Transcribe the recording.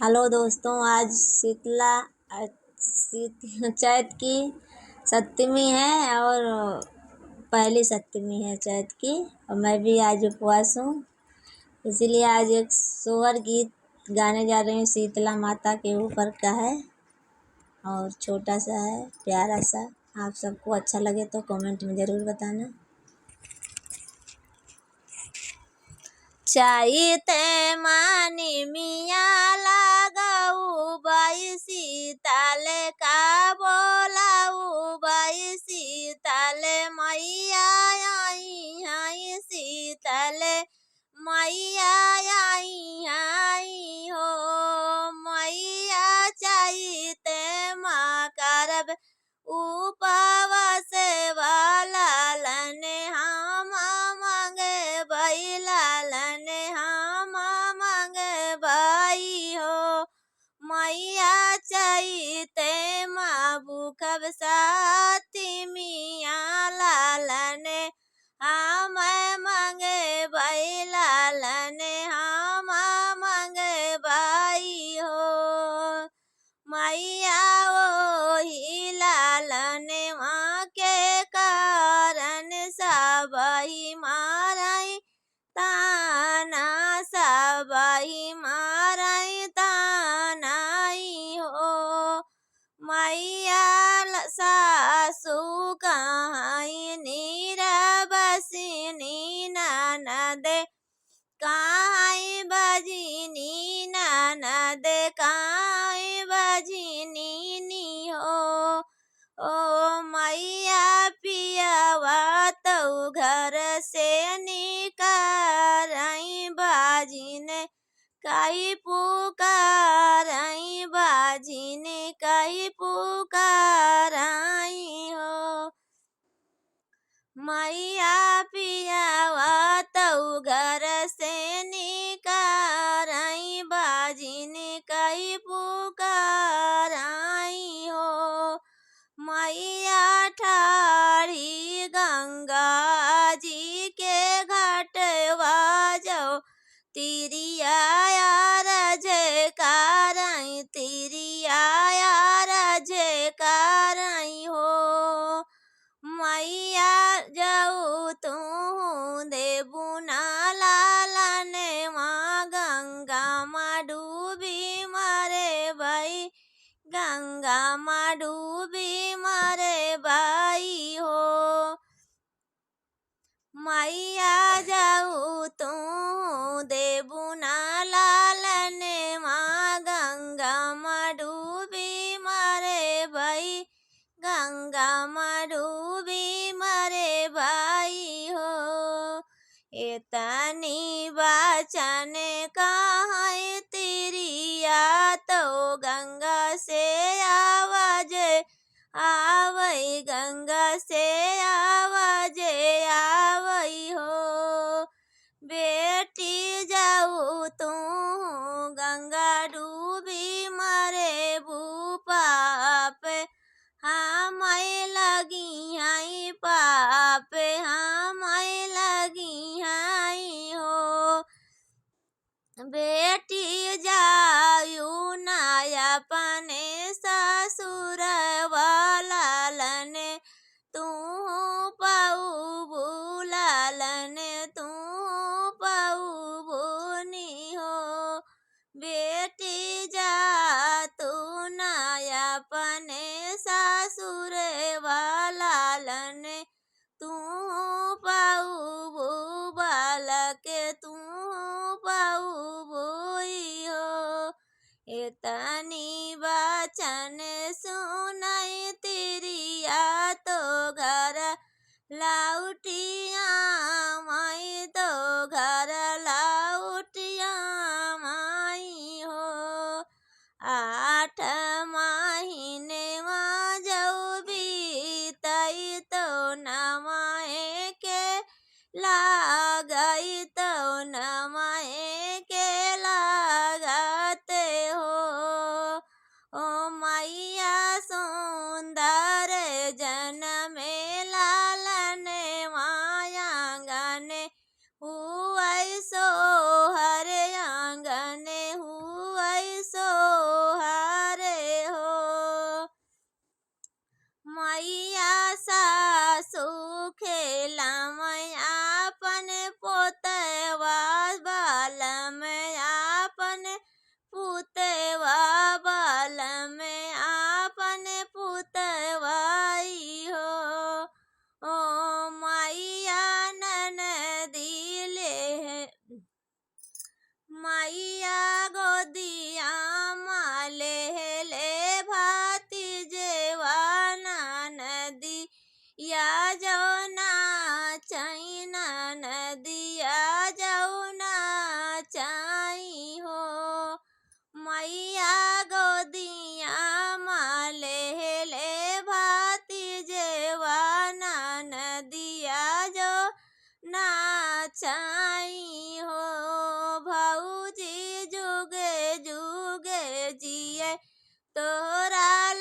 Hello दोस्तों, आज चैत की सप्तमी है और पहली सप्तमी है चैत की। और मैं भी आज उपवास हूँ, इसीलिए आज एक सोहर गीत गाने जा रही हूँ। शीतला माता के ऊपर का है और छोटा सा है, प्यारा सा। आप सबको अच्छा लगे तो कमेंट में ज़रूर बताना। चाहते मानी मिया लगाऊ बाई शीतल का बोलाऊ बाई शीतल मैया आई आई शीतल मैया आई आई हो मैया चाहते माँ करब उपवास वाला लने हम मांगे बैला लने हम मांगे भाई हो मैया चाहते माँ भूखब साथी मिया लालने हम मांगे बैला लने हम मांगे भाई हो मैया ओही लालने माँ के कारण सबही मारई ताना सबही मारई तानाई हो मैया सासू कहाई नीर बसिनी ननद काई बजिनी ननद काई बजिनी नी हो ओ मैया पियावा तो घर से निकारई बाजिन कई पुकारई बाजिन कई पुकारई हो मैया पियावा तो घर से निकारई बाजिन कई पुकारई हो मैया ठाड़ी गंगा जी के घाटवा जाओ तिरिया जयकारई तिरिया जयकारई हो मैया जाऊ तू देबू ना लालने माँ गंगा माँ डूबी मारे भाई गंगा माँ डूबी मारे भाई हो मैया जाऊ तू देबू ना लालने माँ गंगा माँ डूबी मारे भाई गंगा माँ डूबी मारे भाई हो इतनी बचन कहाँ तिरिया तो गंगा से आवाज आवई गंगा से आवाज आवई हो बेटी जाऊ तू गंगा डूबी मारे भूपाप हम लगी हैं पाप हम लगी हैं हो बेटी जायू नाया अपने ससुर वाला लने तू पाऊ भूलालने तू पाऊ भूनी हो बेटी जा तू नाया अपने ससुर वाला लने तू पाऊ भू बालक तू पाऊ भूई हो इतनी बचन सुनाई तिरिया तो घर लाउटिया माई तो घर लाउटिया माई हो 8 महीने माँ जऊ बीतई तो नमाए के लागई तो नमाए के लागते हो ओ मैया सुंदर जन में लालने माया गने हुआ पुतवा बाल में आपन पुतवाई हो। ओ मैया ननदी ले मैया गोदिया माले ले भाती जेवाना नदी या जौना चाइना नदिया जौना चाई हो। मैया गोदिया माले ले भाती जेवाना नदिया जो नाचाई हो। भौजी जुगे जुगे जिए तोरा